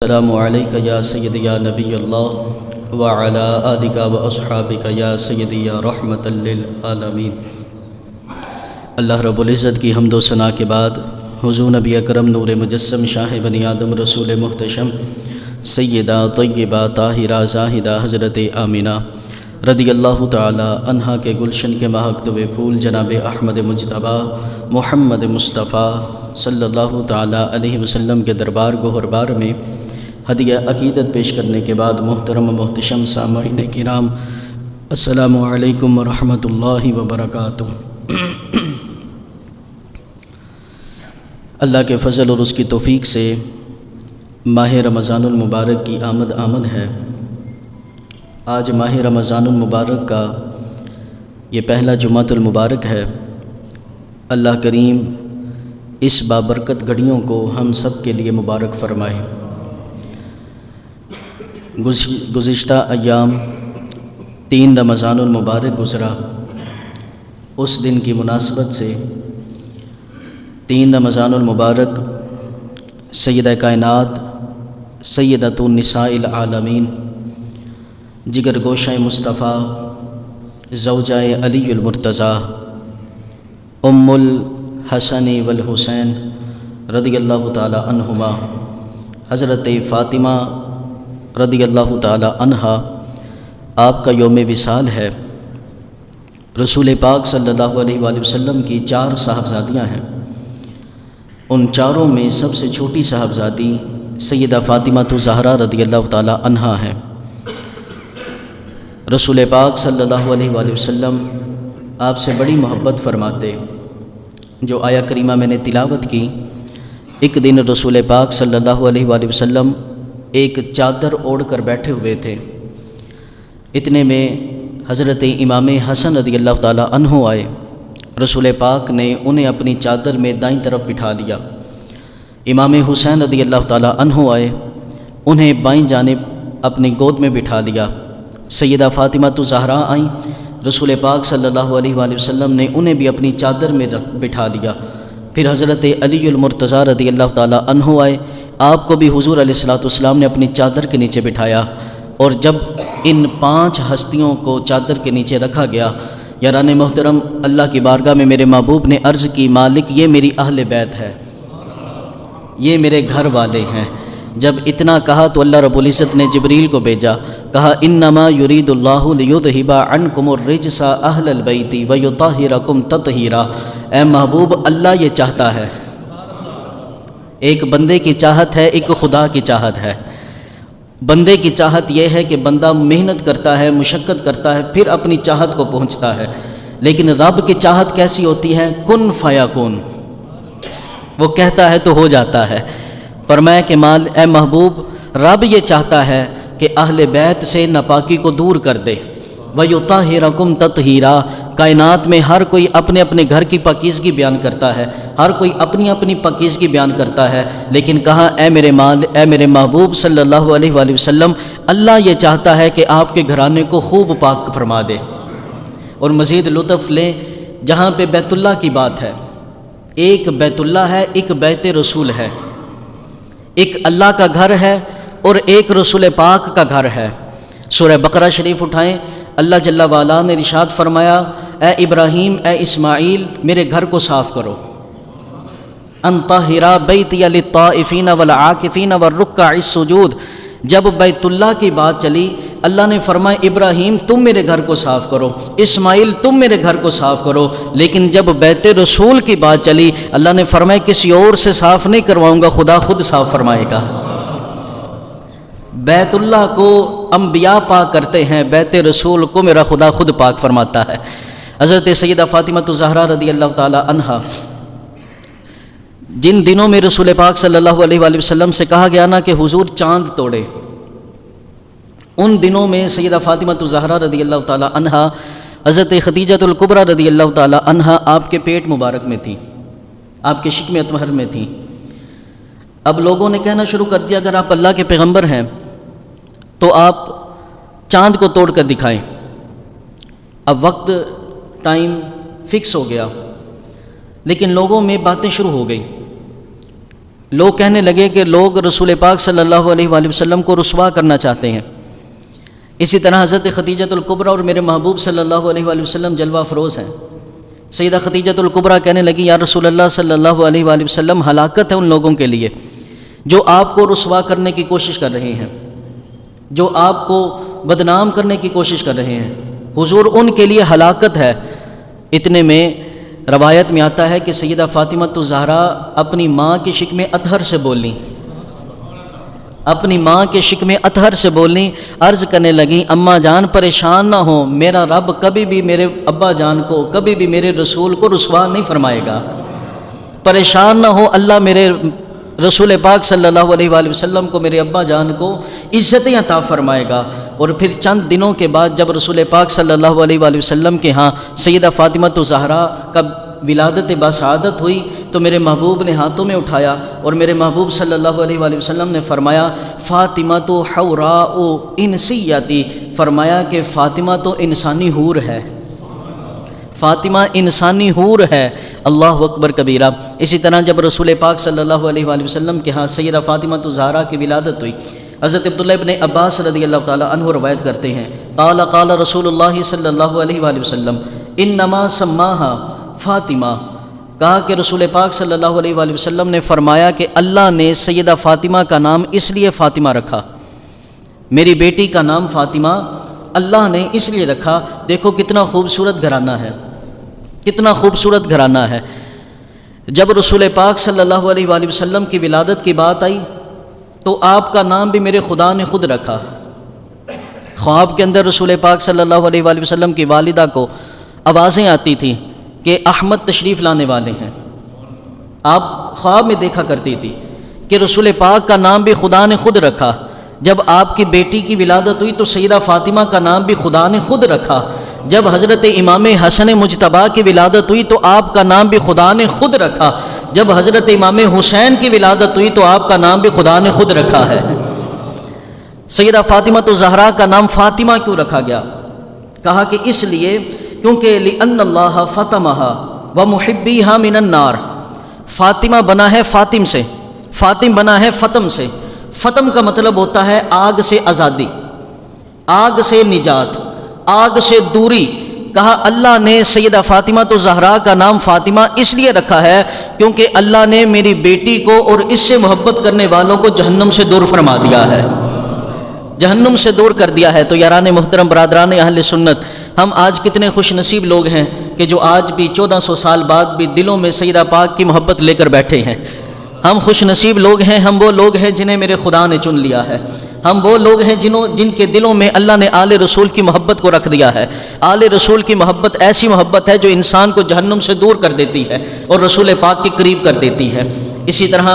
السلام علیکہ یا سیدی یا نبی اللہ وعلی آلک و اصحابک یا سیدی یا رحمت للعالمین۔ اللہ رب العزت کی حمد و ثنا کے بعد حضور نبی اکرم نور مجسم شاہ بنی آدم رسول محتشم سیدہ طیبہ طاہرہ زاہدہ حضرت آمینہ رضی اللہ تعالی عنہا کے گلشن کے مہکتے پھول جناب احمد مجتبیٰ محمد مصطفیٰ صلی اللہ تعالی علیہ وسلم کے دربار گوہربار میں ہدیہ عقیدت پیش کرنے کے بعد محترم محتشم سامعین کرام السلام علیکم ورحمۃ اللہ وبرکاتہ۔ اللہ کے فضل اور اس کی توفیق سے ماہ رمضان المبارک کی آمد ہے۔ آج ماہ رمضان المبارک کا یہ پہلا جمعۃ المبارک ہے۔ اللہ کریم اس بابرکت گھڑیوں کو ہم سب کے لیے مبارک فرمائے۔ گزشتہ ایام 3 رمضان المبارک گزرا، اس دن کی مناسبت سے 3 رمضان المبارک سیدہ کائنات سیدۃ النساء العالمین جگر گوشہ مصطفیٰ زوجہ علی المرتضیٰ ام الحسن والحسین رضی اللہ تعالی عنہما حضرت فاطمہ رضی اللہ تعالی عنہا آپ کا یوم وصال ہے۔ رسول پاک صلی اللہ علیہ وآلہ وسلم کی 4 صاحبزادیاں ہیں۔ ان چاروں میں سب سے چھوٹی صاحبزادی سیدہ فاطمہ الزہرا رضی اللہ تعالی عنہا ہیں۔ رسول پاک صلی اللہ علیہ وآلہ وسلم آپ سے بڑی محبت فرماتے۔ جو آیہ کریمہ میں نے تلاوت کی، ایک دن رسول پاک صلی اللہ علیہ وآلہ وسلم ایک چادر اوڑھ کر بیٹھے ہوئے تھے۔ اتنے میں حضرت امام حسن رضی اللہ تعالی عنہ آئے۔ رسول پاک نے انہیں اپنی چادر میں دائیں طرف بٹھا لیا۔ امام حسین رضی اللہ تعالی عنہ آئے، انہیں بائیں جانب اپنی گود میں بٹھا لیا۔ سیدہ فاطمہ الزہرا آئیں، رسول پاک صلی اللہ علیہ وآلہ وسلم نے انہیں بھی اپنی چادر میں بٹھا لیا۔ پھر حضرت علی المرتضیٰ رضی اللہ تعالی عنہ آئے، آپ کو بھی حضور علیہ الصلوۃ والسلام نے اپنی چادر کے نیچے بٹھایا۔ اور جب ان 5 ہستیوں کو چادر کے نیچے رکھا گیا، یاران محترم، اللہ کی بارگاہ میں میرے محبوب نے عرض کی، مالک یہ میری اہل بیت ہے، یہ میرے گھر والے ہیں۔ جب اتنا کہا تو اللہ رب العزت نے جبریل کو بھیجا، کہا انما یرید اللہ لیذہب عنکم الرجس اہل البیت ویطہرکم تطہیرا۔ اے محبوب، اللہ یہ چاہتا ہے، ایک بندے کی چاہت ہے، ایک خدا کی چاہت ہے۔ بندے کی چاہت یہ ہے کہ بندہ محنت کرتا ہے، مشقت کرتا ہے، پھر اپنی چاہت کو پہنچتا ہے۔ لیکن رب کی چاہت کیسی ہوتی ہے؟ کن فیکون، وہ کہتا ہے تو ہو جاتا ہے۔ فرمایا کہ اے محبوب، رب یہ چاہتا ہے کہ اہل بیت سے ناپاکی کو دور کر دے۔ وَيُطَهِّرَكُمْ تَطْهِيرًا، کائنات میں ہر کوئی اپنے اپنے گھر کی پاکیزگی بیان کرتا ہے، ہر کوئی اپنی اپنی پاکیزگی بیان کرتا ہے، لیکن کہا اے میرے محبوب صلی اللہ علیہ وآلہ وسلم، اللہ یہ چاہتا ہے کہ آپ کے گھرانے کو خوب پاک فرما دے۔ اور مزید لطف لیں، جہاں پہ بیت اللہ کی بات ہے، ایک بیت اللہ ہے، ایک بیت رسول ہے، ایک اللہ کا گھر ہے اور ایک رسول پاک کا گھر ہے۔ سورہ بقرہ شریف اٹھائیں، اللہ جل وعلا نے ارشاد فرمایا، اے ابراہیم، اے اسماعیل، میرے گھر کو صاف کرو۔ ان طہر بیتی للطائفین والعاکفین والرکع السجود۔ جب بیت اللہ کی بات چلی، اللہ نے فرمایا ابراہیم تم میرے گھر کو صاف کرو، اسماعیل تم میرے گھر کو صاف کرو۔ لیکن جب بیت رسول کی بات چلی، اللہ نے فرمایا کسی اور سے صاف نہیں کرواؤں گا، خدا خود صاف فرمائے گا۔ بیت اللہ کو انبیاء پاک کرتے ہیں، بیت رسول کو میرا خدا خود پاک فرماتا ہے۔ حضرت سیدہ فاطمہ الزہرا رضی اللہ تعالی عنہا، جن دنوں میں رسول پاک صلی اللہ علیہ وآلہ وسلم سے کہا گیا نا کہ حضور چاند توڑے، ان دنوں میں سیدہ فاطمہ الزہرا رضی اللہ تعالی عنہا حضرت خدیجہ الکبریٰ رضی اللہ تعالی عنہا آپ کے پیٹ مبارک میں تھی، آپ کے شکم اطہر میں تھی۔ اب لوگوں نے کہنا شروع کر دیا اگر آپ اللہ کے پیغمبر ہیں تو آپ چاند کو توڑ کر دکھائیں۔ اب وقت ٹائم فکس ہو گیا، لیکن لوگوں میں باتیں شروع ہو گئی لوگ کہنے لگے کہ لوگ رسول پاک صلی اللہ علیہ وآلہ وسلم کو رسوا کرنا چاہتے ہیں۔ اسی طرح حضرت خدیجۃ الکبریٰ اور میرے محبوب صلی اللہ علیہ وآلہ وسلم جلوہ افروز ہیں۔ سیدہ خدیجۃ الکبریٰ کہنے لگی یا رسول اللہ صلی اللہ علیہ وآلہ وسلم، ہلاکت ہے ان لوگوں کے لیے جو آپ کو رسوا کرنے کی کوشش کر رہے ہیں، جو آپ کو بدنام کرنے کی کوشش کر رہے ہیں، حضور ان کے لیے ہلاکت ہے۔ اتنے میں روایت میں آتا ہے کہ سیدہ فاطمہ الزہرا اپنی ماں کے شکم اطہر سے بولیں، اپنی ماں کے شکم اطہر سے بولیں، عرض کرنے لگیں اماں جان پریشان نہ ہو، میرا رب کبھی بھی میرے ابا جان کو، کبھی بھی میرے رسول کو رسوا نہیں فرمائے گا، پریشان نہ ہو، اللہ میرے رسول پاک صلی اللہ علیہ وآلہ وسلم کو، میرے ابا جان کو عزتیں عطا فرمائے گا۔ اور پھر چند دنوں کے بعد جب رسول پاک صلی اللہ علیہ وآلہ وسلم کے ہاں سیدہ فاطمہ الزہرا کا ولادت بسعادت ہوئی تو میرے محبوب نے ہاتھوں میں اٹھایا اور میرے محبوب صلی اللہ علیہ وآلہ وسلم نے فرمایا فاطمہ تو حوراء انسیتی، فرمایا کہ فاطمہ تو انسانی حور ہے، فاطمہ انسانی حور ہے۔ اللہ اکبر کبیرہ۔ اسی طرح جب رسول پاک صلی اللہ علیہ وآلہ وسلم کے ہاں سیدہ فاطمہ الزہرا کی ولادت ہوئی، حضرت عبداللہ ابن عباس رضی اللہ تعالیٰ عنہ روایت کرتے ہیں قال قال رسول اللہ صلی اللہ علیہ وآلہ وسلم انما سماہا فاطمہ، کہا کہ رسول پاک صلی اللہ علیہ وآلہ وسلم نے فرمایا کہ اللہ نے سیدہ فاطمہ کا نام اس لیے فاطمہ رکھا، میری بیٹی کا نام فاطمہ اللہ نے اس لیے رکھا۔ دیکھو کتنا خوبصورت گھرانہ ہے، کتنا خوبصورت گھرانہ ہے۔ جب رسول پاک صلی اللہ علیہ وآلہ وسلم کی ولادت کی بات آئی تو آپ کا نام بھی میرے خدا نے خود رکھا۔ خواب کے اندر رسول پاک صلی اللہ علیہ وآلہ وسلم کی والدہ کو آوازیں آتی تھیں کہ احمد تشریف لانے والے ہیں۔ آپ خواب میں دیکھا کرتی تھی کہ رسول پاک کا نام بھی خدا نے خود رکھا۔ جب آپ کی بیٹی کی ولادت ہوئی تو سیدہ فاطمہ کا نام بھی خدا نے خود رکھا۔ جب حضرت امام حسن مجتبیٰ کی ولادت ہوئی تو آپ کا نام بھی خدا نے خود رکھا۔ جب حضرت امام حسین کی ولادت ہوئی تو آپ کا نام بھی خدا نے خود رکھا ہے۔ سیدہ فاطمہ الزہرا کا نام فاطمہ کیوں رکھا گیا؟ کہا کہ اس لیے کیونکہ لِأَنَّ اللَّهَ فَطَمَهَا وَمُحِبِّيهَا مِنَ النَّارِ، فاطمہ بنا ہے فاطم سے، فاطم بنا ہے فتم سے۔ فتم کا مطلب ہوتا ہے آگ سے آزادی، آگ سے نجات، آگ سے دوری۔ کہا اللہ نے سیدہ فاطمہ الزہرا کا نام فاطمہ اس لیے رکھا ہے کیونکہ اللہ نے میری بیٹی کو اور اس سے محبت کرنے والوں کو جہنم سے دور فرما دیا ہے، جہنم سے دور کر دیا ہے۔ تو یاران محترم، برادران اہل سنت، ہم آج کتنے خوش نصیب لوگ ہیں کہ جو آج بھی 1400 سال بعد بھی دلوں میں سیدہ پاک کی محبت لے کر بیٹھے ہیں۔ ہم خوش نصیب لوگ ہیں، ہم وہ لوگ ہیں جنہیں میرے خدا نے چن لیا ہے، ہم وہ لوگ ہیں جن کے دلوں میں اللہ نے آل رسول کی محبت کو رکھ دیا ہے۔ آل رسول کی محبت ایسی محبت ہے جو انسان کو جہنم سے دور کر دیتی ہے اور رسول پاک کے قریب کر دیتی ہے۔ اسی طرح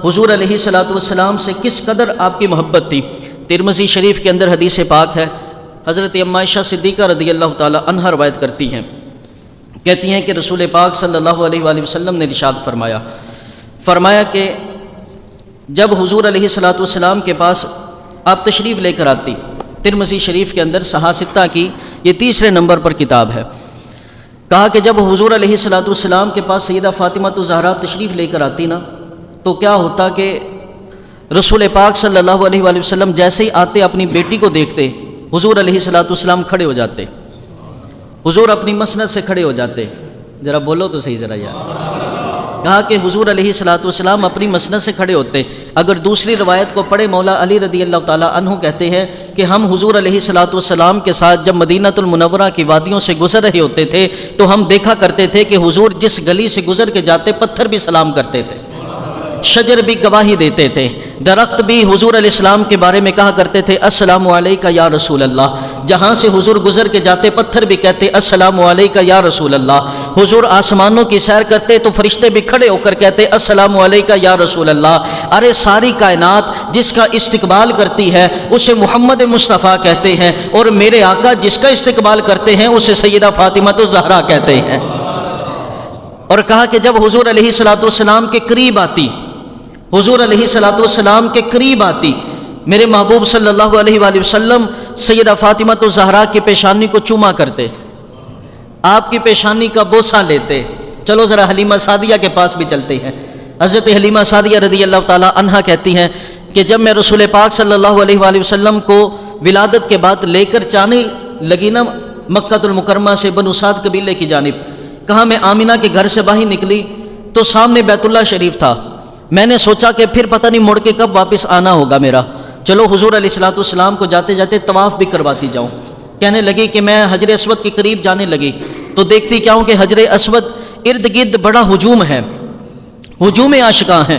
حضور علیہ الصلوۃ والسلام سے کس قدر آپ کی محبت تھی۔ ترمذی شریف کے اندر حدیث پاک ہے، حضرت اما عائشہ صدیقہ رضی اللہ تعالی عنہا روایت کرتی ہیں، کہتی ہیں کہ رسول پاک صلی اللہ علیہ وآلہ وسلم نے ارشاد فرمایا کہ جب حضور علیہ الصلوۃ والسلام کے پاس آپ تشریف لے کر آتی، ترمذی شریف کے اندر صحاح ستہ کی یہ تیسرے نمبر پر کتاب ہے، کہا کہ جب حضور علیہ الصلوۃ والسلام کے پاس سیدہ فاطمہ الزہرا تشریف لے کر آتی نا تو کیا ہوتا کہ رسول پاک صلی اللہ علیہ وآلہ وسلم جیسے ہی آتے اپنی بیٹی کو دیکھتے حضور علیہ الصلوۃ والسلام کھڑے ہو جاتے، حضور اپنی مسند سے کھڑے ہو جاتے۔ ذرا بولو تو صحیح ذرا یار۔ کہا کہ حضور علیہ الصلوۃ والسلام اپنی مسند سے کھڑے ہوتے۔ اگر دوسری روایت کو پڑھے مولا علی رضی اللہ تعالیٰ عنہ کہتے ہیں کہ ہم حضور علیہ الصلوۃ والسلام کے ساتھ جب مدینہ المنورہ کی وادیوں سے گزر رہے ہوتے تھے تو ہم دیکھا کرتے تھے کہ حضور جس گلی سے گزر کے جاتے پتھر بھی سلام کرتے تھے، شجر بھی گواہی دیتے تھے، درخت بھی حضور علیہ السلام کے بارے میں کہا کرتے تھے السلام علیکہ یا رسول اللہ۔ جہاں سے حضور گزر کے جاتے پتھر بھی کہتے السلام علیکہ یا رسول اللہ۔ حضور آسمانوں کی سیر کرتے تو فرشتے بھی کھڑے ہو کر کہتے السلام علیکہ یا رسول اللہ۔ ارے ساری کائنات جس کا استقبال کرتی ہے اسے محمد مصطفیٰ کہتے ہیں، اور میرے آقا جس کا استقبال کرتے ہیں اسے سیدہ فاطمہ الزہرا کہتے ہیں۔ اور کہا کہ جب حضور علیہ الصلوۃ والسلام کے قریب آتی، حضور علیہ الصلوۃ والسلام کے قریب آتی، میرے محبوب صلی اللہ علیہ وآلہ وسلم سیدہ فاطمہ الزہرا کی پیشانی کو چوما کرتے، آپ کی پیشانی کا بوسہ لیتے۔ چلو ذرا حلیمہ سعدیہ کے پاس بھی چلتے ہیں۔ حضرت حلیمہ سعدیہ رضی اللہ تعالی عنہا کہتی ہیں کہ جب میں رسول پاک صلی اللہ علیہ وآلہ وسلم کو ولادت کے بعد لے کر جانے لگی نا مکہ المکرمہ سے بنو سعد قبیلے کی جانب، کہاں میں آمینہ کے گھر سے باہر نکلی تو سامنے بیت اللہ شریف تھا. میں نے سوچا کہ پھر پتہ نہیں مڑ کے کب واپس آنا ہوگا میرا، چلو حضور علیہ الصلوۃ والسلام کو جاتے جاتے طواف بھی کرواتی جاؤں. کہنے لگی کہ میں حجر اسود کے قریب جانے لگی تو دیکھتی کیا ہوں کہ حجر اسود ارد گرد بڑا ہجوم ہے، ہجوم عاشقاں ہیں،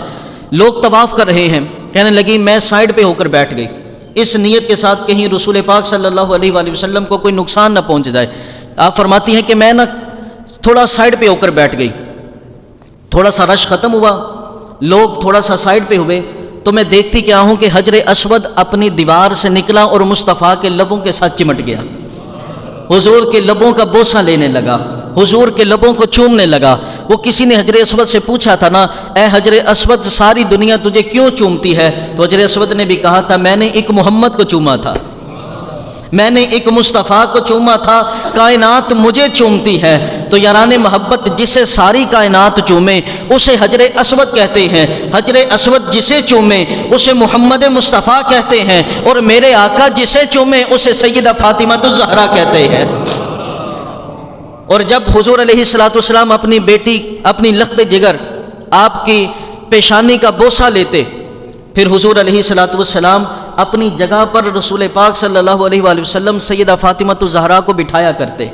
لوگ طواف کر رہے ہیں. کہنے لگی میں سائیڈ پہ ہو کر بیٹھ گئی اس نیت کے ساتھ کہیں رسول پاک صلی اللہ علیہ وآلہ وسلم کو کوئی نقصان نہ پہنچ جائے. آپ فرماتی ہیں کہ میں نا تھوڑا سائیڈ پہ ہو کر بیٹھ گئی، تھوڑا سا رش ختم ہوا، لوگ تھوڑا سا سائیڈ پہ ہوئے تو میں دیکھتی کیا ہوں کہ حجر اسود اپنی دیوار سے نکلا اور مصطفیٰ کے لبوں کے ساتھ چمٹ گیا، حضور کے لبوں کا بوسہ لینے لگا، حضور کے لبوں کو چومنے لگا. وہ کسی نے حجر اسود سے پوچھا تھا نا، اے حجر اسود ساری دنیا تجھے کیوں چومتی ہے؟ تو حجر اسود نے بھی کہا تھا میں نے ایک محمد کو چوما تھا، میں نے ایک مصطفیٰ کو چوما تھا، کائنات مجھے چومتی ہے. تو یاران محبت جسے ساری کائنات چومے اسے حجر اسود کہتے ہیں، حجر اسود جسے چومے اسے محمد مصطفیٰ کہتے ہیں، اور میرے آقا جسے چومے اسے سیدہ فاطمہ الزہرا کہتے ہیں. اور جب حضور علیہ الصلوۃ والسلام اپنی بیٹی اپنی لخت جگر آپ کی پیشانی کا بوسہ لیتے، پھر حضور علیہ الصلوۃ والسلام اپنی جگہ پر رسول پاک صلی اللہ علیہ وآلہ وسلم سیدہ فاطمہ الزہرا کو بٹھایا کرتے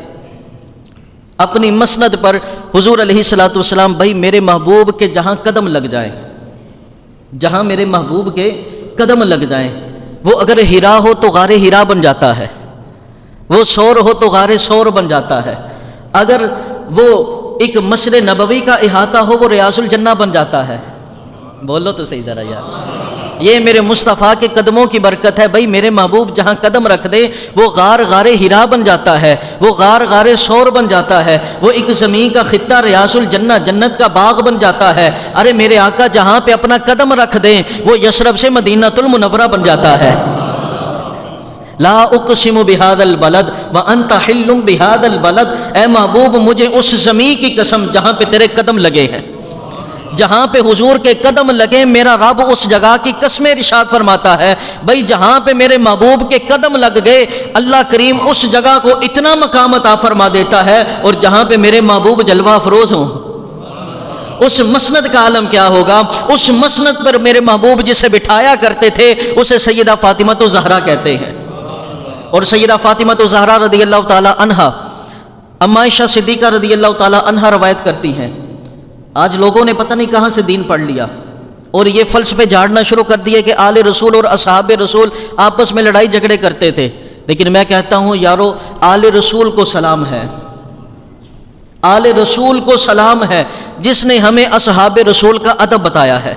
اپنی مسند پر. حضور علیہ الصلوۃ والسلام بھائی میرے محبوب کے جہاں قدم لگ جائیں، جہاں میرے محبوب کے قدم لگ جائیں، وہ اگر ہیرا ہو تو غار ہیرا بن جاتا ہے، وہ سور ہو تو غار سور بن جاتا ہے، اگر وہ ایک مسجد نبوی کا احاطہ ہو وہ ریاض الجنہ بن جاتا ہے. بولو تو صحیح ذرا یار، یہ میرے مصطفیٰ کے قدموں کی برکت ہے. بھائی میرے محبوب جہاں قدم رکھ دے وہ غار غار ہیرا بن جاتا ہے، وہ غار غار سور بن جاتا ہے، وہ ایک زمین کا خطہ ریاض الجنہ جنت کا باغ بن جاتا ہے. ارے میرے آقا جہاں پہ اپنا قدم رکھ دیں وہ یثرب سے مدینہ المنورہ بن جاتا ہے. لا اقسم بہذا البلد وانت حل بہذا البلد، اے محبوب مجھے اس زمین کی قسم جہاں پہ تیرے قدم لگے ہیں، جہاں پہ حضور کے قدم لگے میرا رب اس جگہ کی قسمیں ارشاد فرماتا ہے. بھائی جہاں پہ میرے محبوب کے قدم لگ گئے اللہ کریم اس جگہ کو اتنا مقام عطا فرما دیتا ہے، اور جہاں پہ میرے محبوب جلوہ افروز ہوں اس مسند کا عالم کیا ہوگا. اس مسند پر میرے محبوب جسے بٹھایا کرتے تھے اسے سیدہ فاطمہ الزہرا کہتے ہیں. اور سیدہ فاطمہ الزہرا رضی اللہ تعالی عنہا اما عائشہ صدیقہ رضی اللہ تعالی عنہا روایت کرتی ہیں، آج لوگوں نے پتہ نہیں کہاں سے دین پڑھ لیا اور یہ فلسفے جھاڑنا شروع کر دیے کہ آل رسول اور اصحاب رسول آپس میں لڑائی جھگڑے کرتے تھے. لیکن میں کہتا ہوں یارو آل رسول کو سلام ہے، آل رسول کو سلام ہے جس نے ہمیں اصحاب رسول کا ادب بتایا ہے.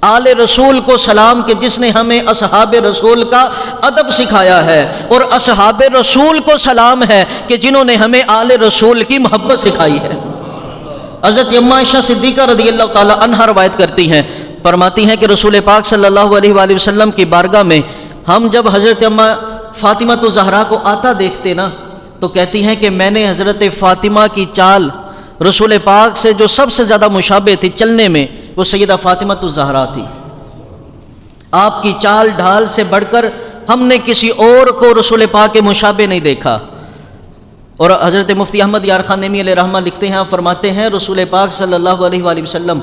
آل رسول کو سلام کہ جس نے ہمیں اصحاب رسول کا ادب سکھایا ہے، اور اصحاب رسول کو سلام ہے کہ جنہوں نے ہمیں آل رسول کی محبت سکھائی ہے. حضرت اما عائشہ صدیقہ رضی اللہ تعالی عنہا روایت کرتی ہیں، فرماتی ہیں کہ رسول پاک صلی اللہ علیہ وآلہ وسلم کی بارگاہ میں ہم جب حضرت اما فاطمہ الزہرا کو آتا دیکھتے نا تو کہتی ہیں کہ میں نے حضرت فاطمہ کی چال رسول پاک سے جو سب سے زیادہ مشابہ تھی چلنے میں وہ سیدہ فاطمہ الزہرا تھی. آپ کی چال ڈھال سے بڑھ کر ہم نے کسی اور کو رسول پاک کے مشابہ نہیں دیکھا. اور حضرت مفتی احمد یار خان نعیمی علیہ رحمہ لکھتے ہیں، فرماتے ہیں رسول پاک صلی اللہ علیہ وآلہ وسلم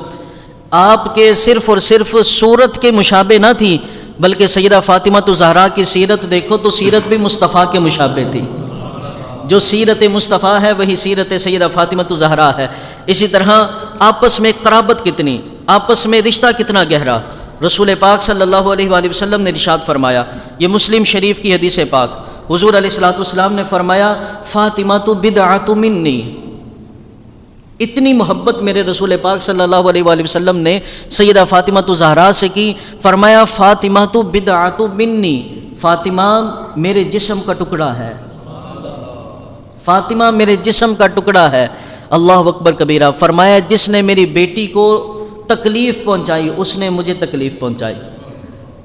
آپ کے صرف اور صرف صورت کے مشابہ نہ تھی، بلکہ سیدہ فاطمہ الزہرا کی سیرت دیکھو تو سیرت بھی مصطفیٰ کے مشابہ تھی. جو سیرت مصطفیٰ ہے وہی سیرت سیدہ فاطمہ الزہرا ہے. اسی طرح آپس میں قرابت کتنی، آپس میں رشتہ کتنا گہرا. رسول پاک صلی اللہ علیہ وآلہ وسلم نے ارشاد فرمایا، یہ مسلم شریف کی حدیث پاک، حضور علیہ الصلوۃ والسلام نے فرمایا فاطمہ بدعۃ منی. اتنی محبت میرے رسول پاک صلی اللہ علیہ وآلہ وسلم نے سیدہ فاطمہ الزہرا سے کی، فرمایا فاطمہ بدعۃ منی، فاطمہ میرے جسم کا ٹکڑا ہے، فاطمہ میرے جسم کا ٹکڑا ہے. اللہ اکبر کبیرہ. فرمایا جس نے میری بیٹی کو تکلیف پہنچائی اس نے مجھے تکلیف پہنچائی،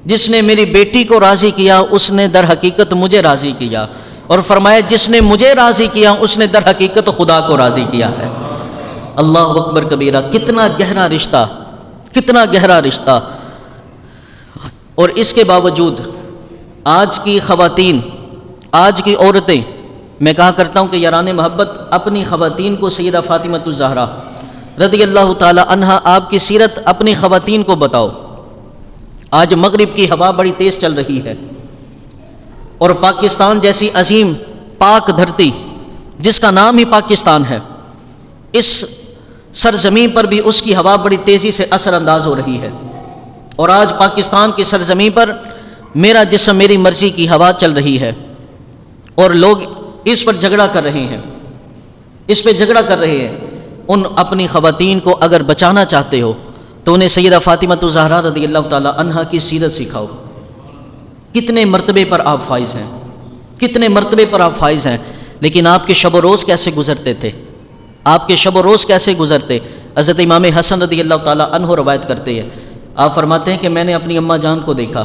جس نے میری بیٹی کو راضی کیا اس نے در حقیقت مجھے راضی کیا، اور فرمایا جس نے مجھے راضی کیا اس نے در حقیقت خدا کو راضی کیا ہے. اللہ اکبر کبیرہ، کتنا گہرا رشتہ، کتنا گہرا رشتہ۔ اور اس کے باوجود آج کی خواتین، آج کی عورتیں، میں کہا کرتا ہوں کہ یاران محبت اپنی خواتین کو سیدہ فاطمہ الزہرا رضی اللہ تعالی عنہا آپ کی سیرت اپنی خواتین کو بتاؤ۔ آج مغرب کی ہوا بڑی تیز چل رہی ہے، اور پاکستان جیسی عظیم پاک دھرتی جس کا نام ہی پاکستان ہے، اس سرزمین پر بھی اس کی ہوا بڑی تیزی سے اثر انداز ہو رہی ہے۔ اور آج پاکستان کی سرزمین پر میرا جسم میری مرضی کی ہوا چل رہی ہے، اور لوگ اس پر جھگڑا کر رہے ہیں، اس پہ جھگڑا کر رہے ہیں۔ ان اپنی خواتین کو اگر بچانا چاہتے ہو تو انہیں سیدہ فاطمہ الزہرا رضی اللہ تعالی عنہا کی سیرت سکھاؤ۔ کتنے مرتبے پر آپ فائز ہیں، کتنے مرتبے پر آپ فائز ہیں، لیکن آپ کے شب و روز کیسے گزرتے تھے، آپ کے شب و روز کیسے گزرتے؟ حضرت امام حسن رضی اللہ تعالی عنہ روایت کرتے ہیں، آپ فرماتے ہیں کہ میں نے اپنی اماں جان کو دیکھا،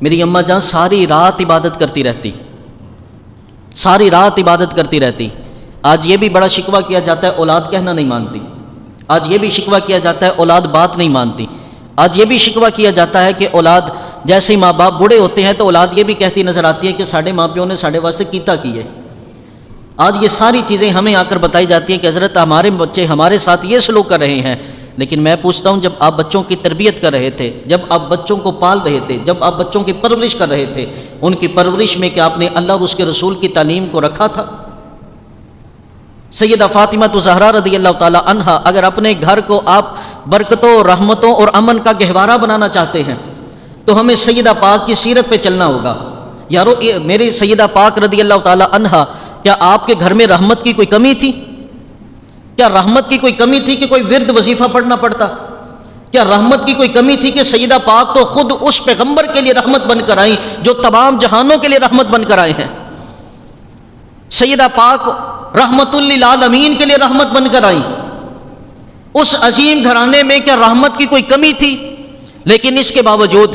میری اماں جان ساری رات عبادت کرتی رہتی، ساری رات عبادت کرتی رہتی۔ آج یہ بھی بڑا شکوہ کیا جاتا ہے اولاد کہنا نہیں مانتی، آج یہ بھی شکوہ کیا جاتا ہے اولاد بات نہیں مانتی، آج یہ بھی شکوہ کیا جاتا ہے کہ اولاد جیسے ہی ماں باپ بوڑھے ہوتے ہیں تو اولاد یہ بھی کہتی نظر آتی ہے کہ ساڑھے ماں پیوں نے ساڑھے واسطے کیتا کی ہے۔ آج یہ ساری چیزیں ہمیں آ کر بتائی جاتی ہیں کہ حضرت ہمارے بچے ہمارے ساتھ یہ سلوک کر رہے ہیں، لیکن میں پوچھتا ہوں جب آپ بچوں کی تربیت کر رہے تھے، جب آپ بچوں کو پال رہے تھے، جب آپ بچوں کی پرورش کر رہے تھے، ان کی پرورش میں کہ آپ نے اللہ اور اس کے رسول کی تعلیم کو رکھا تھا؟ سیدہ فاطمہ الزہرا رضی اللہ تعالی عنہا اگر اپنے گھر کو آپ برکتوں، رحمتوں اور امن کا گہوارہ بنانا چاہتے ہیں تو ہمیں سیدہ پاک کی سیرت پہ چلنا ہوگا۔ یارو میری سیدہ پاک رضی اللہ تعالی عنہا، کیا آپ کے گھر میں رحمت کی کوئی کمی تھی؟ کیا رحمت کی کوئی کمی تھی کہ کوئی ورد وظیفہ پڑھنا پڑتا؟ کیا رحمت کی کوئی کمی تھی کہ سیدہ پاک تو خود اس پیغمبر کے لیے رحمت بن کر آئیں جو تمام جہانوں کے لیے رحمت بن کر آئے ہیں؟ سیدہ پاک رحمت للعالمین کے لیے رحمت بن کر آئیں۔ اس عظیم گھرانے میں کیا رحمت کی کوئی کمی تھی؟ لیکن اس کے باوجود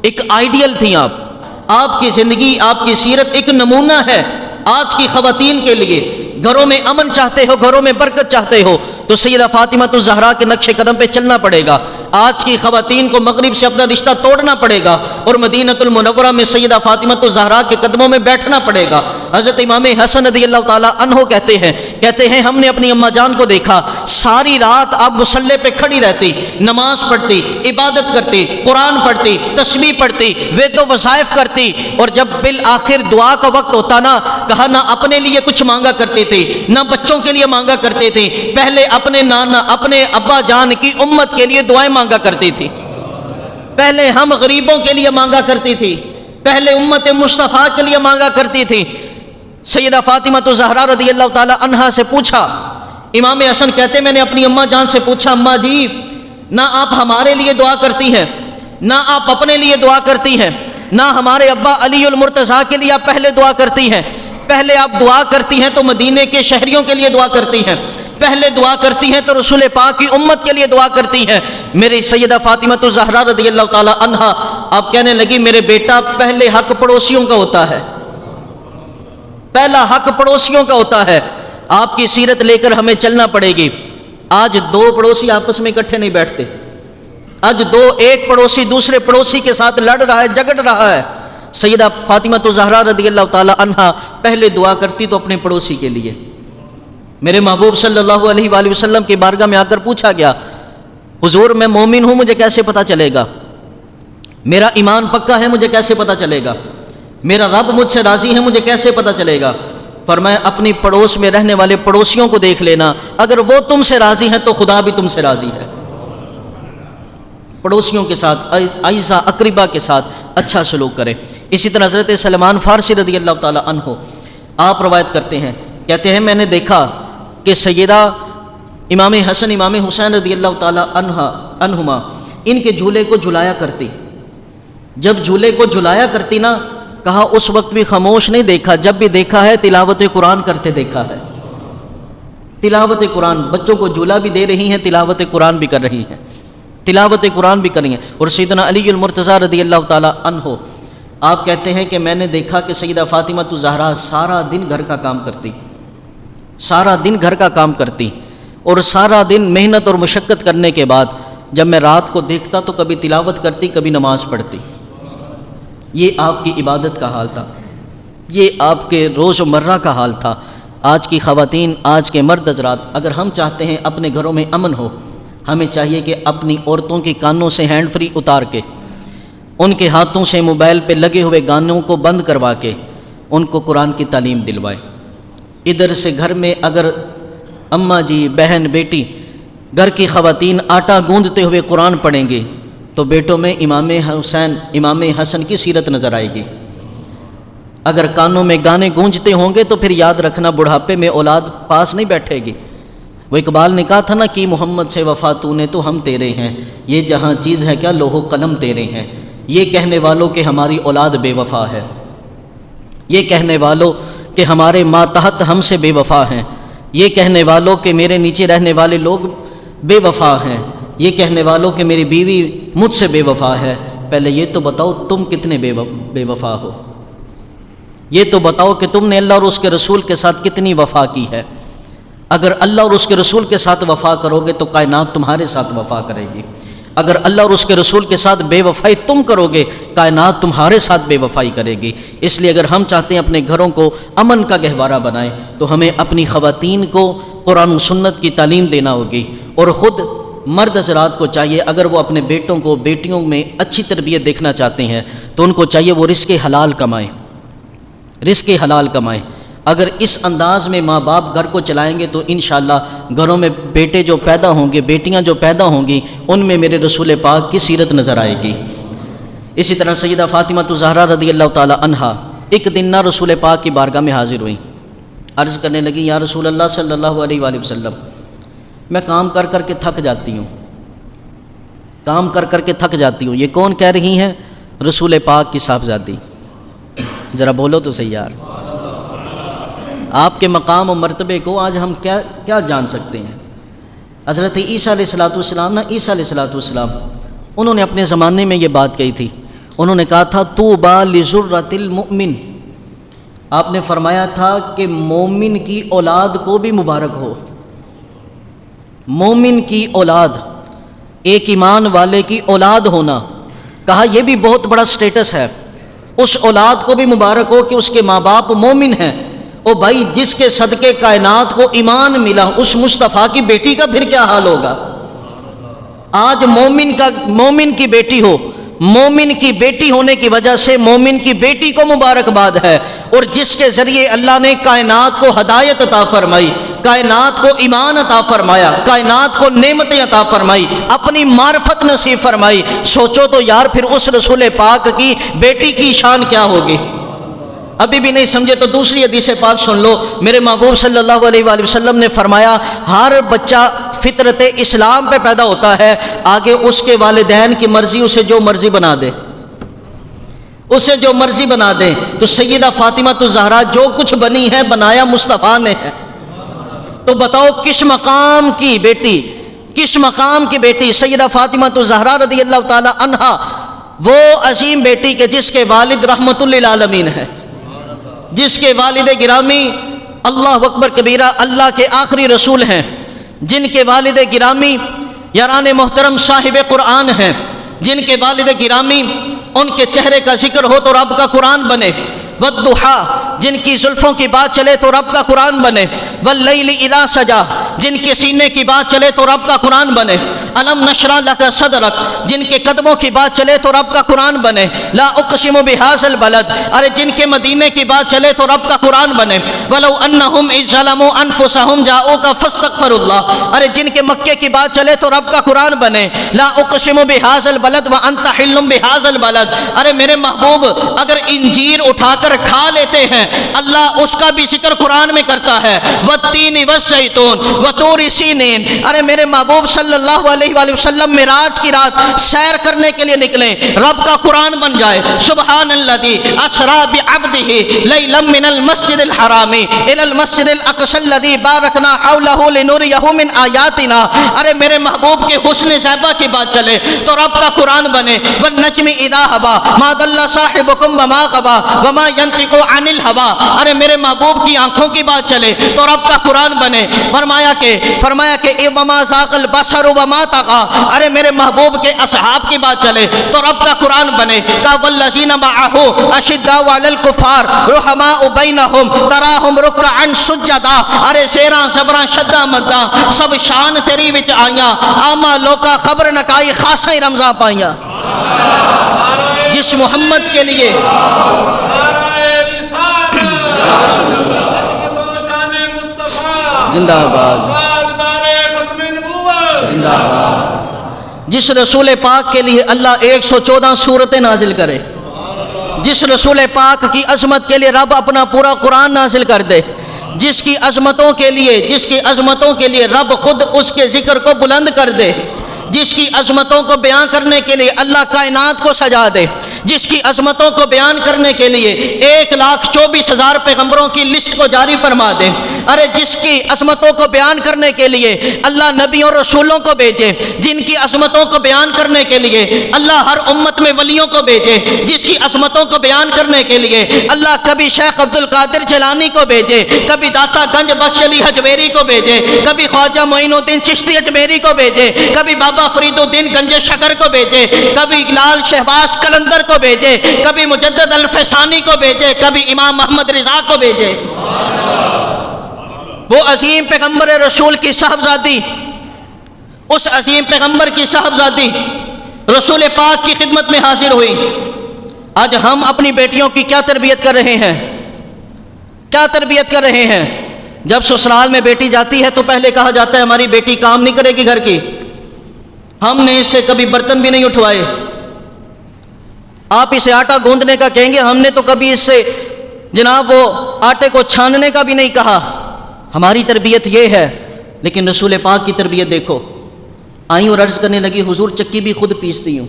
ایک آئیڈیل تھی آپ کی زندگی، آپ کی سیرت ایک نمونہ ہے آج کی خواتین کے لیے۔ گھروں میں امن چاہتے ہو، گھروں میں برکت چاہتے ہو تو سیدہ فاطمہ الزہرا کے نقش قدم پہ چلنا پڑے گا۔ آج کی خواتین کو مغرب سے اپنا رشتہ توڑنا پڑے گا اور مدینہ المنورہ میں سیدہ فاطمہ الزہرا کے قدموں میں بیٹھنا پڑے گا۔ حضرت امام حسن رضی اللہ تعالی عنہ کہتے ہیں ہم نے اپنی اماں جان کو دیکھا، ساری رات آپ مصلی پہ کھڑی رہتی، نماز پڑھتی، عبادت کرتی، قرآن پڑھتی، تسبیح پڑھتی، وید و وظائف کرتی، اور جب بالآخر دعا کا وقت ہوتا نا، کہا نہ اپنے لیے کچھ مانگا کرتی تھی نہ بچوں کے لیے مانگا کرتی تھی، پہلے اپنے نانا اپنے ابا جان کی امت کے لیے دعائیں مانگا کرتی تھی، پہلے ہم غریبوں کے لیے مانگا کرتی تھی، پہلے امت مصطفیٰ کے لیے مانگا کرتی تھی۔ سیدہ فاطمہ الزہرا رضی اللہ تعالی عنہا سے پوچھا، امام حسن کہتے میں نے اپنی اماں جان سے پوچھا، اماں جی نہ آپ ہمارے لیے دعا کرتی ہیں، نہ آپ اپنے لیے دعا کرتی ہیں، نہ ہمارے ابا علی المرتضیٰ کے لیے آپ پہلے دعا کرتی ہیں، پہلے آپ دعا کرتی ہیں تو مدینے کے شہریوں کے لیے دعا کرتی ہیں، پہلے دعا کرتی ہیں تو رسول پاک کی امت کے لیے دعا کرتی ہیں۔ میری سیدہ فاطمہ الزہرا رضی اللہ تعالی عنہا آپ کہنے لگی، میرے بیٹا پہلے حق پڑوسیوں کا ہوتا ہے، پہلا حق پڑوسیوں کا ہوتا ہے۔ آپ کی سیرت لے کر ہمیں چلنا پڑے گی۔ آج دو پڑوسی آپس میں اکٹھے نہیں بیٹھتے، آج ایک پڑوسی دوسرے پڑوسی کے ساتھ لڑ رہا ہے، جھگڑ رہا ہے۔ سیدہ فاطمہ الزہرا رضی اللہ تعالی عنہا پہلے دعا کرتی تو اپنے پڑوسی کے لیے۔ میرے محبوب صلی اللہ علیہ وآلہ وسلم کی بارگاہ میں آ کر پوچھا گیا، حضور میں مومن ہوں مجھے کیسے پتہ چلے گا؟ میرا ایمان پکا ہے مجھے کیسے پتہ چلے گا؟ میرا رب مجھ سے راضی ہے مجھے کیسے پتہ چلے گا؟ فرمایا اپنی پڑوس میں رہنے والے پڑوسیوں کو دیکھ لینا، اگر وہ تم سے راضی ہیں تو خدا بھی تم سے راضی ہے۔ پڑوسیوں کے ساتھ، اعزا اقربا کے ساتھ اچھا سلوک کرے۔ اسی طرح حضرت سلمان فارسی رضی اللہ تعالی عنہ آپ روایت کرتے ہیں، کہتے ہیں میں نے دیکھا کہ سیدہ امام حسن امام حسین رضی اللہ تعالی عنہما ان کے جھولے کو جھلایا کرتی، جب جھولے کو جھلایا کرتی نا، کہا اس وقت بھی خاموش نہیں دیکھا، جب بھی دیکھا ہے تلاوت قرآن کرتے دیکھا ہے۔ تلاوت قرآن، بچوں کو جھولا بھی دے رہی ہیں، تلاوت قرآن بھی کر رہی ہیں، تلاوت قرآن بھی کر رہی ہیں۔ اور سیدنا علی المرتضیٰ رضی اللہ تعالی عنہ آپ کہتے ہیں کہ میں نے دیکھا کہ سیدہ فاطمہ الزہرا سارا دن گھر کا کام کرتی، سارا دن گھر کا کام کرتی، اور سارا دن محنت اور مشقت کرنے کے بعد جب میں رات کو دیکھتا تو کبھی تلاوت کرتی کبھی نماز پڑھتی۔ یہ آپ کی عبادت کا حال تھا، یہ آپ کے روز مرہ کا حال تھا۔ آج کی خواتین، آج کے مرد حضرات، اگر ہم چاہتے ہیں اپنے گھروں میں امن ہو، ہمیں چاہیے کہ اپنی عورتوں کے کانوں سے ہینڈ فری اتار کے، ان کے ہاتھوں سے موبائل پہ لگے ہوئے گانوں کو بند کروا کے ان کو قرآن کی تعلیم دلوائے۔ ادھر سے گھر میں اگر اماں جی، بہن، بیٹی، گھر کی خواتین آٹا گوندتے ہوئے قرآن پڑھیں گے تو بیٹوں میں امام حسین، امام حسن کی سیرت نظر آئے گی۔ اگر کانوں میں گانے گونجتے ہوں گے تو پھر یاد رکھنا بڑھاپے میں اولاد پاس نہیں بیٹھے گی۔ وہ اقبال نے کہا تھا نا کہ محمد سے وفا تو نے تو ہم تیرے ہیں، یہ جہاں چیز ہے کیا لوح و قلم تیرے ہیں۔ یہ کہنے والوں کہ ہماری اولاد بے وفا ہے، یہ کہنے والوں کہ ہمارے ماتحت ہم سے بے وفا ہیں، یہ کہنے والوں کہ میرے نیچے رہنے والے لوگ بے وفا ہیں، یہ کہنے والوں کہ میری بیوی مجھ سے بے وفا ہے۔ پہلے یہ تو بتاؤ تم کتنے بے وفا ہو، یہ تو بتاؤ کہ تم نے اللہ اور اس کے رسول کے ساتھ کتنی وفا کی ہے۔ اگر اللہ اور اس کے رسول کے ساتھ وفا کرو گے تو کائنات تمہارے ساتھ وفا کرے گی، اگر اللہ اور اس کے رسول کے ساتھ بے وفائی تم کرو گے کائنات تمہارے ساتھ بے وفائی کرے گی۔ اس لیے اگر ہم چاہتے ہیں اپنے گھروں کو امن کا گہوارہ بنائیں تو ہمیں اپنی خواتین کو قرآن و سنت کی تعلیم دینا ہوگی، اور خود مرد حضرات کو چاہیے اگر وہ اپنے بیٹوں کو بیٹیوں میں اچھی تربیت دیکھنا چاہتے ہیں تو ان کو چاہیے وہ رزق حلال کمائیں، رزق حلال کمائیں۔ اگر اس انداز میں ماں باپ گھر کو چلائیں گے تو انشاءاللہ گھروں میں بیٹے جو پیدا ہوں گے، بیٹیاں جو پیدا ہوں گی، ان میں میرے رسول پاک کی سیرت نظر آئے گی۔ اسی طرح سیدہ فاطمہ الزہرا رضی اللہ تعالی عنہا ایک دن نہ رسول پاک کی بارگاہ میں حاضر ہوئیں، عرض کرنے لگی یا رسول اللہ صلی اللہ علیہ وآلہ وسلم، میں کام کر کر کے تھک جاتی ہوں، کام کر کر کے تھک جاتی ہوں۔ یہ کون کہہ رہی ہیں؟ رسول پاک کی صاحبزادی۔ ذرا بولو تو صحیح یار، آپ کے مقام و مرتبے کو آج ہم کیا جان سکتے ہیں۔ حضرت عیسیٰ علیہ السلام نا، عیسیٰ علیہ السلام انہوں نے اپنے زمانے میں یہ بات کہی تھی، انہوں نے کہا تھا طوبیٰ لذرۃ المؤمن، آپ نے فرمایا تھا کہ مومن کی اولاد کو بھی مبارک ہو، مومن کی اولاد، ایک ایمان والے کی اولاد ہونا، کہا یہ بھی بہت بڑا سٹیٹس ہے، اس اولاد کو بھی مبارک ہو کہ اس کے ماں باپ مومن ہیں۔ او بھائی، جس کے صدقے کائنات کو ایمان ملا اس مصطفیٰ کی بیٹی کا پھر کیا حال ہوگا؟ آج مومن کی بیٹی ہو، مومن کی بیٹی ہونے کی وجہ سے مومن کی بیٹی کو مبارکباد ہے، اور جس کے ذریعے اللہ نے کائنات کو ہدایت عطا فرمائی، کائنات کو ایمان عطا فرمایا، کائنات کو نعمتیں عطا فرمائی، اپنی معرفت نصیب فرمائی، سوچو تو یار پھر اس رسول پاک کی بیٹی کی شان کیا ہوگی۔ ابھی بھی نہیں سمجھے تو دوسری حدیث پاک سن لو، میرے محبوب صلی اللہ علیہ وآلہ وسلم نے فرمایا ہر بچہ فطرت اسلام پہ پیدا ہوتا ہے، آگے اس کے والدین کی مرضی اسے جو مرضی بنا دے، اسے جو مرضی بنا دیں۔ تو سیدہ فاطمہ الزہرا جو کچھ بنی ہے بنایا مصطفیٰ نے ہے، تو بتاؤ کس مقام کی بیٹی، کس مقام کی بیٹی سیدہ فاطمہ الزہرا رضی اللہ تعالی عنہا، وہ عظیم بیٹی کہ جس کے والد رحمت للعالمین ہے، جس کے والد گرامی اللہ اکبر کبیرہ اللہ کے آخری رسول ہیں، جن کے والد گرامی یاران محترم صاحب قرآن ہیں، جن کے والد گرامی ان کے چہرے کا ذکر ہو تو رب کا قرآن بنے، والضحیٰ جن کی زلفوں کی بات چلے تو رب کا قرآن بنے، واللیل اذا سجا جن کے سینے کی بات چلے تو رب کا قرآن بنے، الم نشرح لک صدرک جن کے قدموں کی بات چلے تو رب کا قرآن بنے، لا اقسم بہذا البلد ارے جن کے مدینے کی بات چلے تو رب کا قرآن بنے، ولو انہم اذ ظلموا انفسہم جاؤک فاستغفروا اللہ ارے جن کے مکے کی بات چلے تو رب کا قرآن بنے، لا اقسم بہذا البلد وانت حل بہذا البلد ارے میرے محبوب اگر انجیر اٹھا کر کھا لیتے ہیں اللہ اس کا بھی ذکر قرآن میں کرتا ہے، والتین والزیتون وطور سینین ارے میرے محبوب صلی اللہ علیہ وآلہ وسلم معراج کی رات سیر کرنے کے لیے نکلیں، رب کا قرآن بن جائے، سبحان الذی اسری بعبدہ لیلا من المسجد الحرام الی المسجد الاقصی الذی بارکنا حولہ لنریہ من آیاتنا ارے میرے محبوب کے حسن زیبہ کی بات چلے تو رب کا قرآن بنے، والنجم اذا ہوا ما ضل صاحبکم وما غوی وما ينطق عن الهوى ارے میرے محبوب کی آنکھوں کی بات چلے تو رب کا قرآن بنے، فرمایا فرمایا کہ وما ذاق البصر وما طغى، ارے میرے محبوب کے اصحاب کی بات چلے تو رب کا قرآن بنے کہ والذین معہ اشداء علی الکفار رحماء بینہم تراہم رکعا سجدا، ارے شیراں صبراں شداں مداں سب شان تیری وچ آئیاں، آما لوکا خبر نکائی خاصہ ہی رمضان پائیاں۔ جس محمد کے لیے زندہ آباد، زندہ آباد، جس رسول پاک کے لیے اللہ 114 سورتیں نازل کرے، جس رسول پاک کی عظمت کے لیے رب اپنا پورا قرآن نازل کر دے، جس کی عظمتوں کے لیے رب خود اس کے ذکر کو بلند کر دے، جس کی عظمتوں کو بیان کرنے کے لیے اللہ کائنات کو سجا دے، جس کی عظمتوں کو بیان کرنے کے لیے 1,24,000 پیغمبروں کی لسٹ کو جاری فرما دے، ارے جس کی عظمتوں کو بیان کرنے کے لیے اللہ نبیوں اور رسولوں کو بھیجے، جن کی عظمتوں کو بیان کرنے کے لیے اللہ ہر امت میں ولیوں کو بھیجے، جس کی عظمتوں کو بیان کرنے کے لیے اللہ کبھی شیخ عبد القادر جیلانی کو بھیجے، کبھی داتا گنج بخش علی حجویری کو بھیجے، کبھی خواجہ معین الدین چشتی اجمیری کو بھیجے، کبھی بابا فرید الدین گنج شکر کو بھیجے، کبھی لال شہباز قلندر کو بھیجے، کبھی مجدد الفسانی کو بھیجے، کبھی امام محمد رضا کو بھیجے۔ وہ عظیم پیغمبر رسول کی صاحبزادی، اس عظیم پیغمبر کی صاحبزادی رسول پاک کی خدمت میں حاضر ہوئی۔ آج ہم اپنی بیٹیوں کی کیا تربیت کر رہے ہیں؟ کیا تربیت کر رہے ہیں؟ جب سسرال میں بیٹی جاتی ہے تو پہلے کہا جاتا ہے ہماری بیٹی کام نہیں کرے گی گھر کی، ہم نے اس سے کبھی برتن بھی نہیں اٹھوائے، آپ اسے آٹا گوندنے کا کہیں گے، ہم نے تو کبھی اس سے جناب وہ آٹے کو چھاننے کا بھی نہیں کہا۔ ہماری تربیت یہ ہے، لیکن رسول پاک کی تربیت دیکھو، آئیں اور عرض کرنے لگی حضور چکی بھی خود پیستی ہوں۔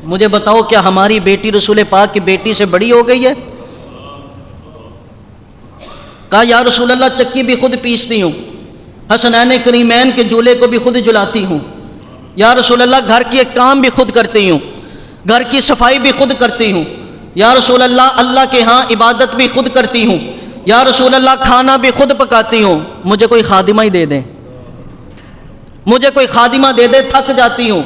مجھے بتاؤ کیا ہماری بیٹی رسول پاک کی بیٹی سے بڑی ہو گئی ہے؟ کہا یا رسول اللہ چکی بھی خود پیستی ہوں، حسنین کریمین کے جولے کو بھی خود جلاتی ہوں، یا رسول اللہ گھر کی ایک کام بھی خود کرتی ہوں، گھر کی صفائی بھی خود کرتی ہوں، یا رسول اللہ اللہ کے ہاں عبادت بھی خود کرتی ہوں، یا رسول اللہ کھانا بھی خود پکاتی ہوں، مجھے کوئی خادمہ ہی دے دیں، مجھے کوئی خادمہ دے دے، تھک جاتی ہوں۔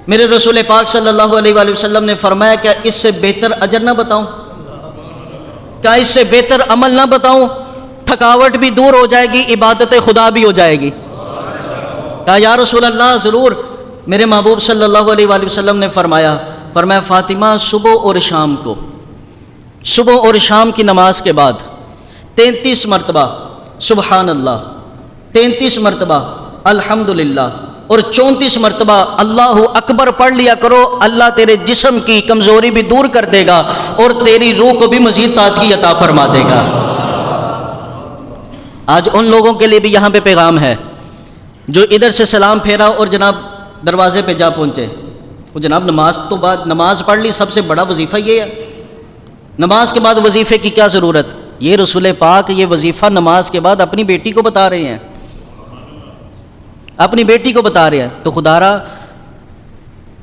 میرے رسول پاک صلی اللہ علیہ وآلہ وسلم نے فرمایا کیا اس سے بہتر اجر نہ بتاؤں؟ کیا اس سے بہتر عمل نہ بتاؤں؟ تھکاوٹ بھی دور ہو جائے گی، عبادت خدا بھی ہو جائے گی۔ کہا یا رسول اللہ ضرور۔ میرے محبوب صلی اللہ علیہ وآلہ وسلم نے فرمایا فاطمہ صبح اور شام کو، صبح اور شام کی نماز کے بعد 33 مرتبہ سبحان اللہ، 33 مرتبہ الحمدللہ اور 34 مرتبہ اللہ اکبر پڑھ لیا کرو، اللہ تیرے جسم کی کمزوری بھی دور کر دے گا اور تیری روح کو بھی مزید تازگی عطا فرما دے گا۔ آج ان لوگوں کے لیے بھی یہاں پہ پیغام ہے جو ادھر سے سلام پھیرا اور جناب دروازے پہ جا پہنچے، وہ جناب نماز پڑھ لی، سب سے بڑا وظیفہ یہ ہے، نماز کے بعد وظیفے کی کیا ضرورت؟ یہ رسول پاک یہ وظیفہ نماز کے بعد اپنی بیٹی کو بتا رہے ہیں، اپنی بیٹی کو بتا رہے ہیں۔ تو خدا را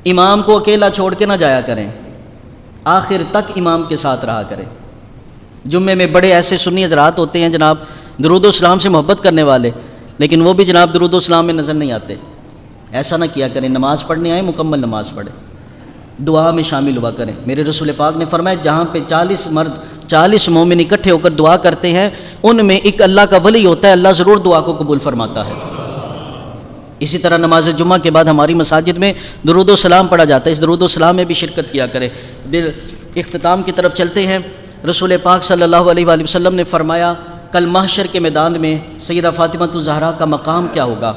امام کو اکیلا چھوڑ کے نہ جایا کریں، آخر تک امام کے ساتھ رہا کریں۔ جمعے میں بڑے ایسے سنی حضرات ہوتے ہیں جناب درود و اسلام سے محبت کرنے والے، لیکن وہ بھی جناب درود و اسلام میں نظر نہیں آتے۔ ایسا نہ کیا کریں، نماز پڑھنے آئیں مکمل نماز پڑھیں، دعا میں شامل ہوا کریں۔ میرے رسول پاک نے فرمایا جہاں پہ 40 مرد 40 مومن اکٹھے ہو کر دعا کرتے ہیں، ان میں ایک اللہ کا ولی ہوتا ہے، اللہ ضرور دعا کو قبول فرماتا ہے۔ اسی طرح نماز جمعہ کے بعد ہماری مساجد میں درود و سلام پڑھا جاتا ہے، اس درود و سلام میں بھی شرکت کیا کریں۔ اختتام کی طرف چلتے ہیں۔ رسول پاک صلی اللہ علیہ وآلہ وسلم نے فرمایا کل محشر کے میدان میں سیدہ فاطمہ الزہرا کا مقام کیا ہوگا؟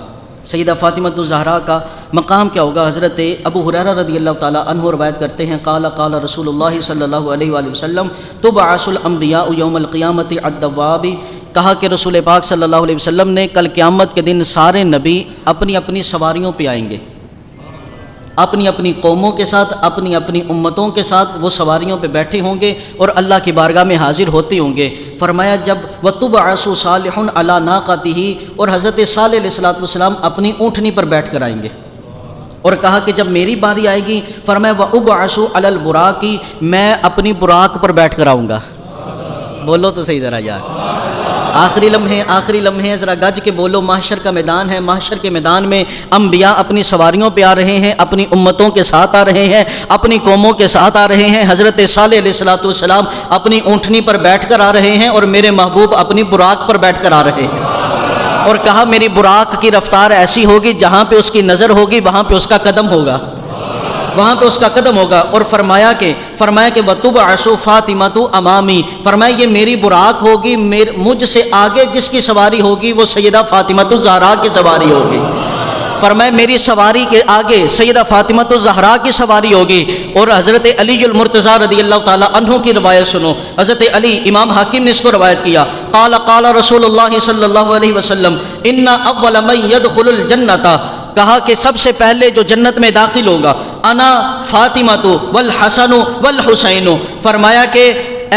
سیدہ فاطمہ الزہرا کا مقام کیا ہوگا؟ حضرت ابو ہریرہ رضی اللہ تعالیٰ عنہ روایت کرتے ہیں قال رسول اللہ صلی اللہ علیہ وآلہ وسلم تبعث الانبیاء یوم القیامت الدواب، کہا کہ رسول پاک صلی اللہ علیہ وسلم نے کل قیامت کے دن سارے نبی اپنی اپنی سواریوں پہ آئیں گے، اپنی اپنی قوموں کے ساتھ، اپنی اپنی امتوں کے ساتھ وہ سواریوں پہ بیٹھے ہوں گے اور اللہ کی بارگاہ میں حاضر ہوتے ہوں گے۔ فرمایا جب وَتُبْعَثُ صَالِحٌ عَلَىٰ نَاقَتِهِ، اور حضرت صالح علیہ السلام اپنی اونٹنی پر بیٹھ کر آئیں گے، اور کہا کہ جب میری باری آئے گی فرمایا وَأُبْعَثُ عَلَى الْبُرَاقِ، میں اپنی براق پر بیٹھ کر آؤں گا۔ بولو تو صحیح ذرا یار۔ آخری لمحے ذرا گج کے بولو، محشر کا میدان ہے، محشر کے میدان میں انبیاء اپنی سواریوں پہ آ رہے ہیں، اپنی امتوں کے ساتھ آ رہے ہیں، اپنی قوموں کے ساتھ آ رہے ہیں۔ حضرت صالح علیہ السلام اپنی اونٹنی پر بیٹھ کر آ رہے ہیں اور میرے محبوب اپنی براق پر بیٹھ کر آ رہے ہیں، اور کہا میری براق کی رفتار ایسی ہوگی جہاں پہ اس کی نظر ہوگی وہاں پہ اس کا قدم ہوگا، وہاں پہ اس کا قدم ہوگا۔ اور فرمایا کہ وَتُبْعَثُ فَاطِمَةُ امامی، فرمایا یہ میری براق ہوگی، مجھ سے آگے جس کی سواری ہوگی وہ سیدہ فاطمہ الزہرا کی سواری ہوگی۔ فرمایا میری سواری کے آگے سیدہ فاطمہ الزہرا کی سواری ہوگی۔ اور حضرت علی المرتضیٰ رضی اللہ تعالی عنہ کی روایت سنو، حضرت علی، امام حاکم نے اس کو روایت کیا، قال رسول اللہ صلی اللہ علیہ وسلم ان اول من يدخل الجنۃ، کہا کہ سب سے پہلے جو جنت میں داخل ہوگا انا فاطمہ والحسن والحسین، فرمایا کہ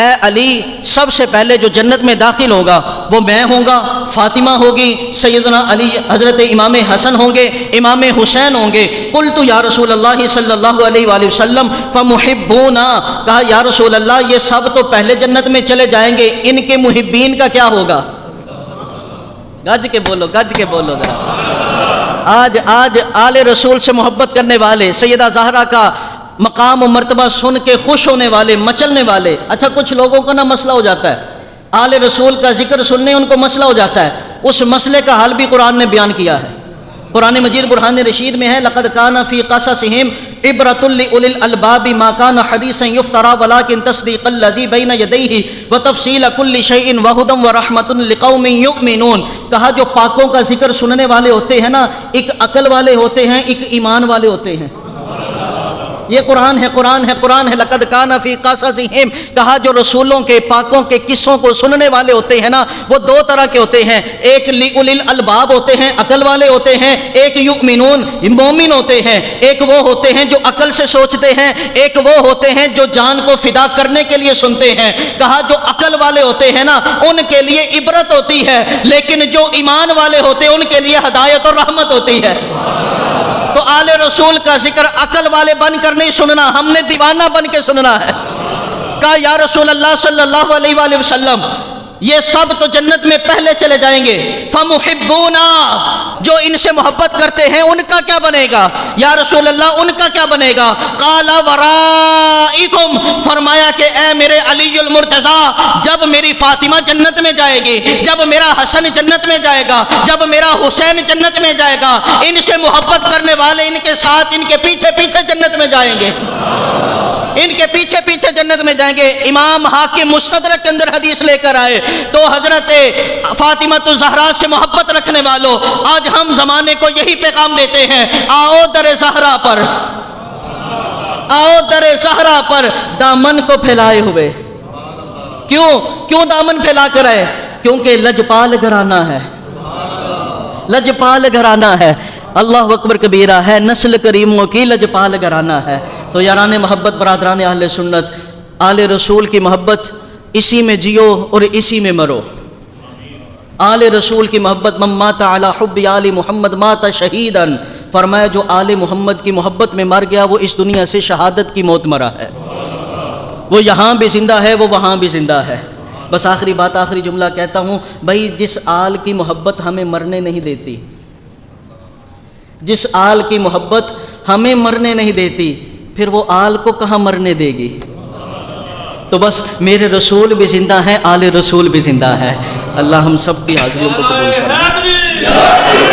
اے علی سب سے پہلے جو جنت میں داخل ہوگا وہ میں ہوں گا، فاطمہ ہوگی، سیدنا علی حضرت امام حسن ہوں گے، امام حسین ہوں گے۔ قلت یا رسول اللہ صلی اللہ علیہ وآلہ وسلم فمحبونا، کہا یا رسول اللہ یہ سب تو پہلے جنت میں چلے جائیں گے، ان کے محبین کا کیا ہوگا؟ گج کے بولو ذرا۔ آج آل رسول سے محبت کرنے والے، سیدہ زہرا کا مقام و مرتبہ سن کے خوش ہونے والے، مچلنے والے۔ اچھا کچھ لوگوں کو نا مسئلہ ہو جاتا ہے، آل رسول کا ذکر سننے ان کو مسئلہ ہو جاتا ہے، اس مسئلے کا حل بھی قرآن نے بیان کیا ہے۔ قرآن مجید برہان رشید میں ہے لقد کان فی قصصہم عبرۃ لأولی الالباب ما کان حدیثا یفترى ولکن تصدیق الذی بین یدیہ وتفصیل کل شیء وہدی ورحمۃ لقوم یؤمنون، کہا جو پاکوں کا ذکر سننے والے ہوتے ہیں نا، ایک عقل والے ہوتے ہیں، ایک ایمان والے ہوتے ہیں۔ یہ قرآن ہے۔ لقد کان فی قصصہم، کہا جو رسولوں کے پاکوں کے قصوں کو سننے والے ہوتے ہیں نا وہ دو طرح کے ہوتے ہیں، ایک لأولی الالباب ہوتے ہیں، عقل والے ہوتے ہیں، ایک یؤمنون مومن ہوتے ہیں، ایک وہ ہوتے ہیں جو عقل سے سوچتے ہیں، ایک وہ ہوتے ہیں جو جان کو فدا کرنے کے لیے سنتے ہیں۔ کہا جو عقل والے ہوتے ہیں نا ان کے لیے عبرت ہوتی ہے، لیکن جو ایمان والے ہوتے ہیں ان کے لیے ہدایت اور رحمت ہوتی ہے۔ تو آل رسول کا ذکر عقل والے بن کر نہیں سننا، ہم نے دیوانہ بن کے سننا ہے۔ کہا یا رسول اللہ صلی اللہ علیہ وآلہ وسلم یہ سب تو جنت میں پہلے چلے جائیں گے، فمحبونا، جو ان سے محبت کرتے ہیں ان کا کیا بنے گا؟ یا رسول اللہ ان کا کیا بنے گا؟ قال ورائکم، فرمایا کہ اے میرے علی المرتضیٰ جب میری فاطمہ جنت میں جائے گی، جب میرا حسن جنت میں جائے گا، جب میرا حسین جنت میں جائے گا، ان سے محبت کرنے والے ان کے ساتھ ان کے پیچھے پیچھے جنت میں جائیں گے، ان کے پیچھے پیچھے جنت میں جائیں گے۔ امام حاکم مستدرک کے اندر حدیث لے کر آئے تو حضرت فاطمہ الزہرا سے محبت رکھنے والوں، آج ہم زمانے کو یہی پیغام دیتے ہیں، آؤ در زہرا پر، آؤ در زہرا پر دامن کو پھیلائے ہوئے۔ کیوں دامن پھیلا کر آئے؟ کیونکہ لجپال گھرانہ ہے، لجپال گھرانہ ہے، اللہ اکبر کبیرہ ہے، نسل کریموں کی لجپال گھرانہ ہے۔ تو یاران محبت، برادران اہل سنت، آل رسول کی محبت اسی میں جیو اور اسی میں مرو۔ آل رسول کی محبت، من مات علی حب آل محمد مات شہیدا، فرمایا جو آل محمد کی محبت میں مر گیا وہ اس دنیا سے شہادت کی موت مرا ہے، وہ یہاں بھی زندہ ہے، وہ وہاں بھی زندہ ہے۔ بس آخری بات، آخری جملہ کہتا ہوں، بھائی جس آل کی محبت ہمیں مرنے نہیں دیتی، جس آل کی محبت ہمیں مرنے نہیں دیتی، پھر وہ آل کو کہاں مرنے دے گی؟ تو بس میرے رسول بھی زندہ ہیں، آل رسول بھی زندہ ہے۔ اللہ ہم سب کی حاضریوں کو قبول فرمائے۔